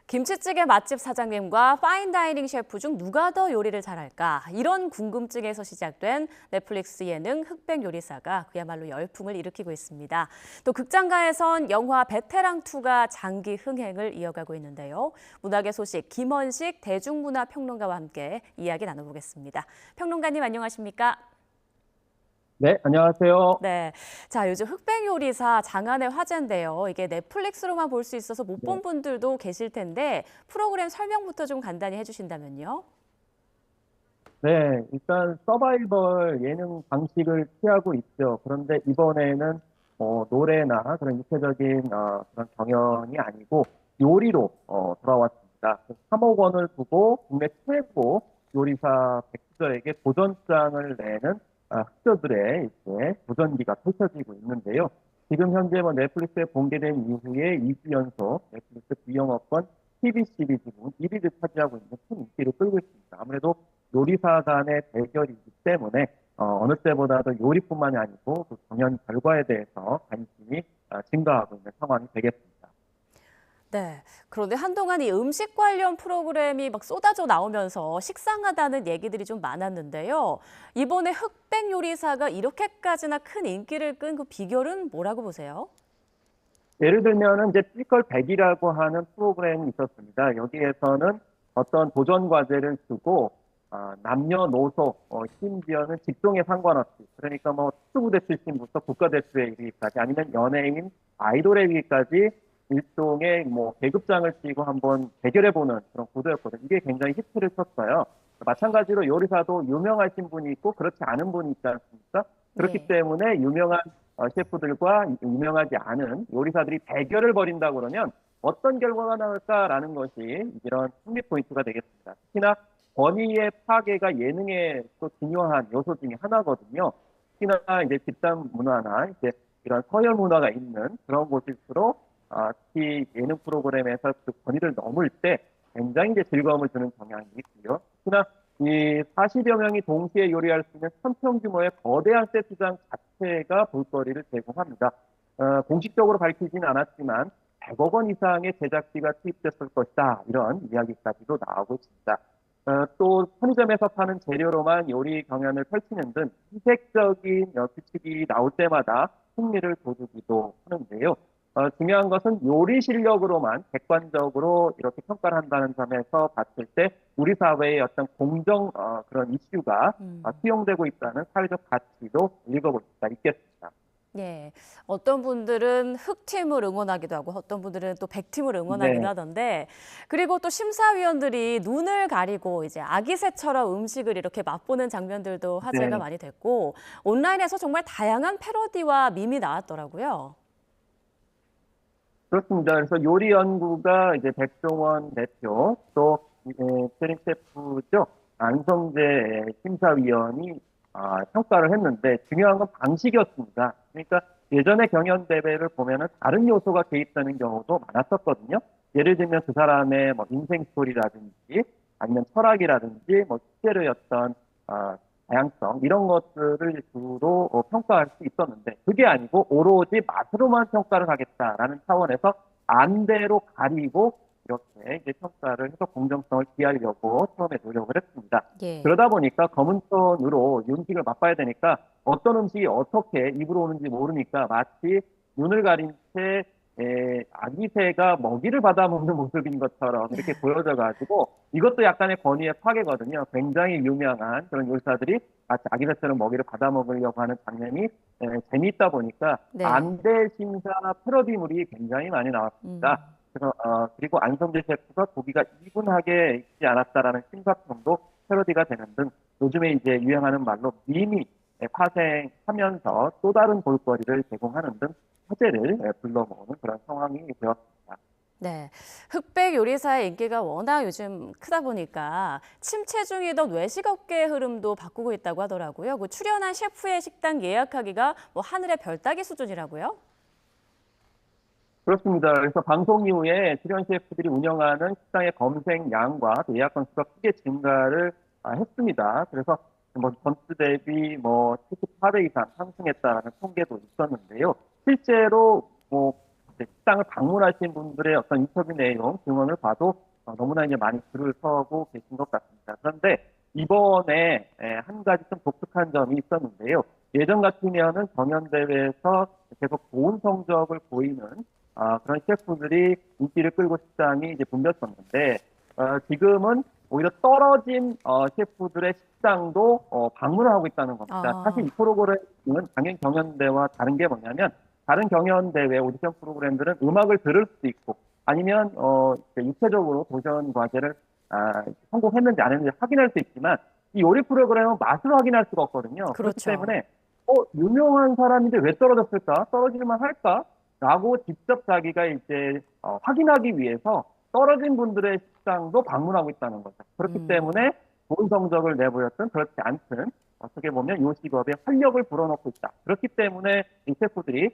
김치찌개 맛집 사장님과 파인다이닝 셰프 중 누가 더 요리를 잘할까? 이런 궁금증에서 시작된 넷플릭스 예능 흑백 요리사가 그야말로 열풍을 일으키고 있습니다. 또 극장가에선 영화 베테랑2가 장기 흥행을 이어가고 있는데요. 문학의 소식 김원식 대중문화평론가와 함께 이야기 나눠보겠습니다. 평론가님 안녕하십니까? 네, 안녕하세요. 네. 자, 요즘 흑백 요리사 장안의 화제인데요. 이게 넷플릭스로만 볼 수 있어서 못 네, 본 분들도 계실 텐데 프로그램 설명부터 좀 간단히 해주신다면요. 네, 일단 서바이벌 예능 방식을 취하고 있죠. 그런데 이번에는 노래나 그런 입체적인 그런 경연이 아니고 요리로 돌아왔습니다. 3억 원을 두고 국내 최고 요리사 100수저에게 도전장을 내는 흑저들의 이제 도전기가 펼쳐지고 있는데요. 지금 현재 뭐 넷플릭스에 공개된 이후에 2주 연속 넷플릭스 비영업권 TV 시리즈 중 1위를 차지하고 있는 큰 인기를 끌고 있습니다. 아무래도 요리사 간의 대결이기 때문에 어느 때보다도 요리뿐만이 아니고 그 경연 결과에 대해서 관심이 증가하고 있는 상황이 되겠습니다. 네. 그런데 한동안 이 음식 관련 프로그램이 막 쏟아져 나오면서 식상하다는 얘기들이 좀 많았는데요. 이번에 흑백 요리사가 이렇게까지나 큰 인기를 끈 그 비결은 뭐라고 보세요? 예를 들면은 이제 피지컬 100이라고 하는 프로그램이 있었습니다. 여기에서는 어떤 도전 과제를 주고 남녀노소 심지어는 직종에 상관없이 그러니까 뭐 특수부대 출신부터 국가대표에 이르기까지 아니면 연예인 아이돌에 이르기까지 일종의 뭐 계급장을 띠고 한번 대결해보는 그런 구도였거든요. 이게 굉장히 히트를 쳤어요. 마찬가지로 요리사도 유명하신 분이 있고 그렇지 않은 분이 있지 않습니까? 그렇기 네. 때문에 유명한 셰프들과 유명하지 않은 요리사들이 대결을 벌인다 그러면 어떤 결과가 나올까라는 것이 이런 승리 포인트가 되겠습니다. 특히나 권위의 파괴가 예능의 또 중요한 요소 중에 하나거든요. 특히나 이제 집단 문화나 이제 이런 서열 문화가 있는 그런 곳일수록 특히 예능 프로그램에서 그 권위를 넘을 때 굉장히 이제 즐거움을 주는 경향이 있고요. 특히나 이 40여 명이 동시에 요리할 수 있는 천평 규모의 거대한 세트장 자체가 볼거리를 제공합니다. 공식적으로 밝히진 않았지만 100억 원 이상의 제작비가 투입됐을 것이다. 이런 이야기까지도 나오고 있습니다. 또 편의점에서 파는 재료로만 요리 경연을 펼치는 등 희색적인 규칙이 나올 때마다 흥미를 돋우기도 하는데요. 중요한 것은 요리 실력으로만 객관적으로 이렇게 평가를 한다는 점에서 봤을 때 우리 사회의 어떤 공정 그런 이슈가 수용되고 있다는 사회적 가치도 읽어볼 수가 있겠습니다. 예. 어떤 분들은 흑팀을 응원하기도 하고 어떤 분들은 또 백팀을 응원하기도 네, 하던데 그리고 또 심사위원들이 눈을 가리고 이제 아기 새처럼 음식을 이렇게 맛보는 장면들도 화제가 네. 많이 됐고 온라인에서 정말 다양한 패러디와 밈이 나왔더라고요. 그렇습니다. 그래서 요리 연구가 이제 백종원 대표 또 트림 셰프죠 안성재 심사위원이 평가를 했는데 중요한 건 방식이었습니다. 그러니까 예전에 경연 대회를 보면은 다른 요소가 개입되는 경우도 많았었거든요. 예를 들면 그 사람의 뭐 인생 스토리라든지 아니면 철학이라든지 뭐 실제로의 어떤 다양성 이런 것들을 주로 평가할 수 있었는데 그게 아니고 오로지 맛으로만 평가를 하겠다라는 차원에서 안대로 가리고 이렇게 이제 평가를 해서 공정성을 기하려고 처음에 노력을 했습니다. 예. 그러다 보니까 검은 손으로 음식을 맛봐야 되니까 어떤 음식이 어떻게 입으로 오는지 모르니까 마치 눈을 가린 채 아기새가 먹이를 받아먹는 모습인 것처럼 이렇게 보여져가지고 이것도 약간의 권위의 파괴거든요. 굉장히 유명한 그런 요리사들이 마치 아기새처럼 먹이를 받아먹으려고 하는 장면이 재미있다 보니까 네. 안대 심사 패러디물이 굉장히 많이 나왔습니다. 음. 그래서 그리고 안성재 셰프가 고기가 이분하게 익지 않았다라는 심사평도 패러디가 되는 등 요즘에 이제 유행하는 말로 밈이 파생하면서 또 다른 볼거리를 제공하는 등 화제를 불러모으는 그런 상황이 되었습니다. 네. 흑백 요리사의 인기가 워낙 요즘 크다 보니까 침체 중이던 외식업계의 흐름도 바꾸고 있다고 하더라고요. 그 출연한 셰프의 식당 예약하기가 뭐 하늘의 별 따기 수준이라고요? 그렇습니다. 그래서 방송 이후에 출연 셰프들이 운영하는 식당의 검색량과 또 예약 건수가 크게 증가를 했습니다. 그래서 뭐 전주 대비 뭐 78배 이상 상승했다는 통계도 있었는데요. 실제로 뭐 식당을 방문하신 분들의 어떤 인터뷰 내용, 증언을 봐도 너무나 이제 많이 줄을 서고 계신 것 같습니다. 그런데 이번에 한 가지 좀 독특한 점이 있었는데요. 예전 같으면은 경연대회에서 계속 좋은 성적을 보이는 그런 셰프들이 인기를 끌고 식당이 이제 붐볐었는데 지금은 오히려 떨어진 셰프들의 식당도 방문을 하고 있다는 겁니다. 사실 이 프로그램은 당연 경연대회와 다른 게 뭐냐면 다른 경연대회 오디션 프로그램들은 음악을 들을 수도 있고 아니면 이제 육체적으로 도전 과제를 성공했는지 안 했는지 확인할 수 있지만 이 요리 프로그램은 맛을 확인할 수가 없거든요. 그렇기 그렇죠. 때문에 유명한 사람인데 왜 떨어졌을까? 떨어질만 할까? 라고 직접 자기가 이제 확인하기 위해서 떨어진 분들의 식당도 방문하고 있다는 거죠. 그렇기 때문에 좋은 성적을 내보였던 그렇지 않든 어떻게 보면 이 직업에 활력을 불어넣고 있다. 그렇기 때문에 이 셰프들이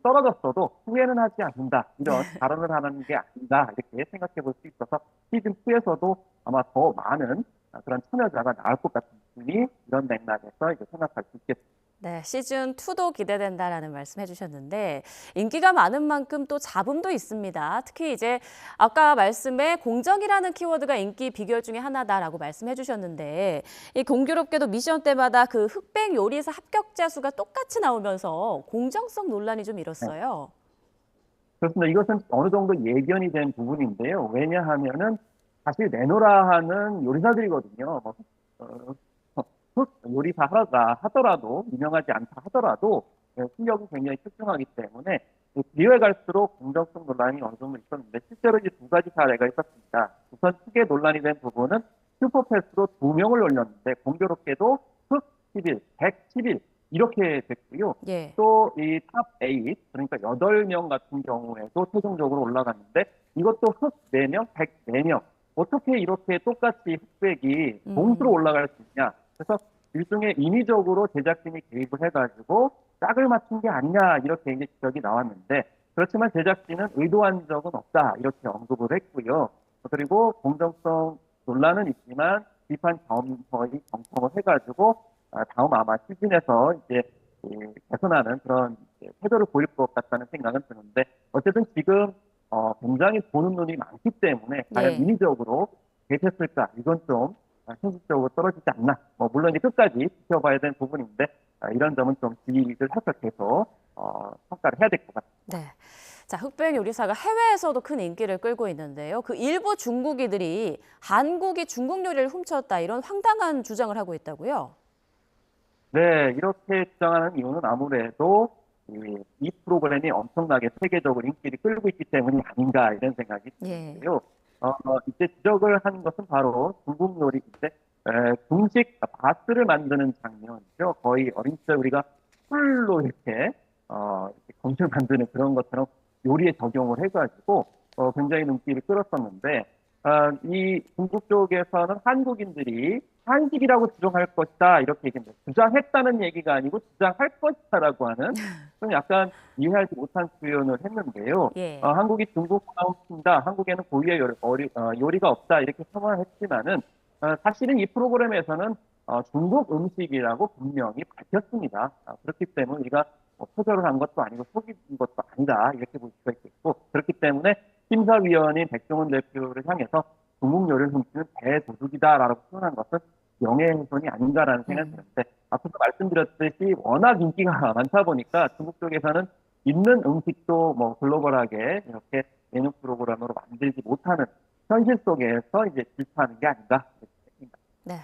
떨어졌어도 후회는 하지 않는다. 이런 발언을 하는 게 아닌가 이렇게 생각해 볼 수 있어서 시즌2에서도 아마 더 많은 그런 참여자가 나올 것 같은 느낌이 이런 맥락에서 이제 생각할 수 있겠습니다. 네, 시즌2도 기대된다라는 말씀 해주셨는데 인기가 많은 만큼 또 잡음도 있습니다. 특히 이제 아까 말씀에 공정이라는 키워드가 인기 비결 중에 하나다라고 말씀해 주셨는데 이 공교롭게도 미션 때마다 그 흑백 요리사 합격자 수가 똑같이 나오면서 공정성 논란이 좀 일었어요. 그렇습니다. 이것은 어느 정도 예견이 된 부분인데요. 왜냐하면은 사실 내노라 하는 요리사들이거든요. 요리사 하더라도 유명하지 않다 하더라도 실력이 굉장히 출중하기 때문에 기회 갈수록 공정성 논란이 어느 정도 있었는데 실제로 이제 두 가지 사례가 있었습니다. 우선 크게 논란이 된 부분은 슈퍼패스로 2명을 올렸는데 공교롭게도 흑 11, 111 이렇게 됐고요. 예. 또 이 탑 8 그러니까 8명 같은 경우에도 최종적으로 올라갔는데 이것도 흑 4명, 104명 어떻게 이렇게 똑같이 흑백이 동수로 올라갈 수 있냐. 그래서 일종의 인위적으로 제작진이 개입을 해가지고 짝을 맞춘 게 아니냐 이렇게 이제 지적이 나왔는데 그렇지만 제작진은 의도한 적은 없다 이렇게 언급을 했고요. 그리고 공정성 논란은 있지만 비판 점거의 경청을 해가지고 다음 아마 시즌에서 이제 개선하는 그런 태도를 보일 것 같다는 생각은 드는데 어쨌든 지금 굉장히 보는 눈이 많기 때문에 과연 예. 인위적으로 개입했을까 이건 좀 현실적으로 떨어지지 않나. 물론 이제 끝까지 지켜봐야 되는 부분인데 이런 점은 좀 주의를 해서 평가를 해야 될 것 같습니다. 네. 자, 흑백 요리사가 해외에서도 큰 인기를 끌고 있는데요. 그 일부 중국인들이 한국이 중국 요리를 훔쳤다 이런 황당한 주장을 하고 있다고요? 네, 이렇게 주장하는 이유는 아무래도 이 프로그램이 엄청나게 세계적으로 인기를 끌고 있기 때문이 아닌가 이런 생각이 드는데요. 이제 지적을 한 것은 바로 중국 요리인데 중식 바스를 만드는 장면이죠. 거의 어린 시절 우리가 풀로 이렇게 검을 만드는 그런 것처럼 요리에 적용을 해가지고 굉장히 인기를 끌었었는데 이 중국 쪽에서는 한국인들이 한식이라고 주장할 것이다 이렇게 얘기합니다. 주장했다는 얘기가 아니고 주장할 것이다라고 하는 좀 약간 이해하지 못한 표현을 했는데요. 예. 한국이 중국 훔친다, 한국에는 고유의 요리가 없다 이렇게 폄하했지만은 사실은 이 프로그램에서는 중국 음식이라고 분명히 밝혔습니다. 그렇기 때문에 우리가 표절을 한 것도 아니고 속인 것도 아니다 이렇게 볼 수가 있겠고 그렇기 때문에 심사위원인 백종원 대표를 향해서 중국 요리를 훔치는 대도둑이다라고 표현한 것은 명예훼손이 아닌가라는 생각이 드는데 앞서 말씀드렸듯이 워낙 인기가 많다 보니까 중국 쪽에서는 있는 음식도 글로벌하게 이렇게 메뉴 프로그램으로 만들지 못하는 현실 속에서 이제 질투하는 게 아닌가 생각합니다. 네.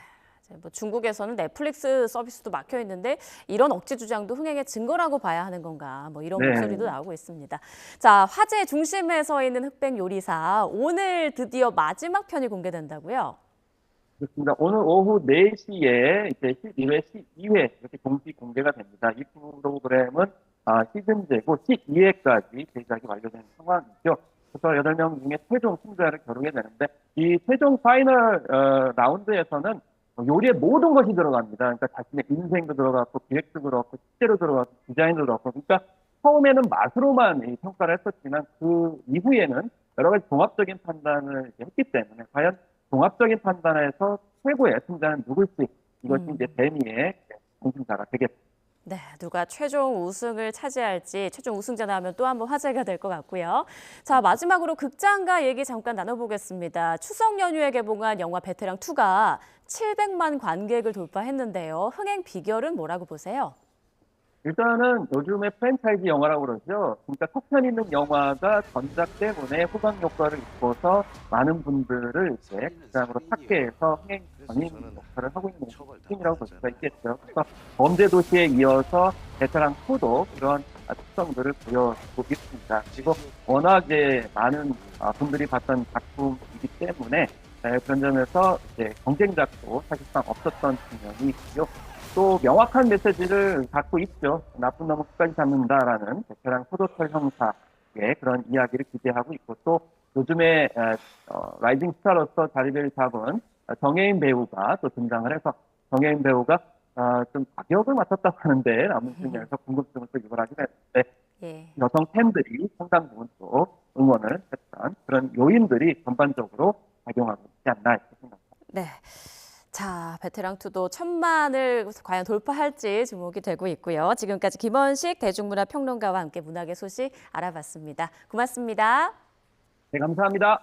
중국에서는 넷플릭스 서비스도 막혀 있는데 이런 억지 주장도 흥행의 증거라고 봐야 하는 건가 이런 목소리도 나오고 있습니다. 자, 화제 중심에 서 있는 흑백 요리사 오늘 드디어 마지막 편이 공개된다고요? 그렇습니다. 오늘 오후 4시에 이제 11회, 12회 이렇게 공식 공개가 됩니다. 이 프로그램은 시즌제고 12회까지 제작이 완료된 상황이죠. 그래서 8명 중에 최종 승자를 겨루게 되는데 이 최종 파이널 라운드에서는 요리에 모든 것이 들어갑니다. 그러니까 자신의 인생도 들어갔고 기획도 들어갔고 식재료 들어갔고 디자인도 들어갔고 그러니까 처음에는 맛으로만 평가를 했었지만 그 이후에는 여러 가지 종합적인 판단을 했기 때문에 과연 종합적인 판단에서 최고의 승자는 누굴지 이것이 이제 대미의 공신자가 되겠습니다. 네, 누가 최종 우승을 차지할지 최종 우승자 나오면 또 한번 화제가 될 것 같고요. 자, 마지막으로 극장가 얘기 잠깐 나눠보겠습니다. 추석 연휴에 개봉한 영화 베테랑 2가 700만 관객을 돌파했는데요. 흥행 비결은 뭐라고 보세요? 일단은 요즘에 프랜차이즈 영화라고 그러죠. 진짜 속편 있는 영화가 전작 때문에 후방 효과를 입고서 많은 분들을 이제 극장으로 찾게 해서 흥행 전인 역할을 하고 있는 팀이라고 볼 수가 있겠죠. 그래서 범죄도시에 이어서 베테랑 2도 그런 특성들을 보여주고 있습니다. 그리고 워낙에 많은 분들이 봤던 작품이기 때문에 그런 점에서 이제 경쟁작도 사실상 없었던 측면이 있고요. 또 명확한 메시지를 갖고 있죠. 나쁜 놈은 끝까지 잡는다라는 베테랑 포도철 형사의 그런 이야기를 기대하고 있고 또 요즘에 라이징 스타로서 자리를 잡은 정혜인 배우가 또 등장을 해서 정혜인 배우가 좀 악역을 맡았다고 하는데 남은 측면에서 궁금증을 또 유발하긴 했는데 예. 여성 팬들이 상당 부분 또 응원을 했던 그런 요인들이 전반적으로 작용하고 있지 않나 이렇게 생각합니다. 네. 자, 베테랑2도 1000만을 과연 돌파할지 주목이 되고 있고요. 지금까지 김원식 대중문화평론가와 함께 문학의 소식 알아봤습니다. 고맙습니다. 네, 감사합니다.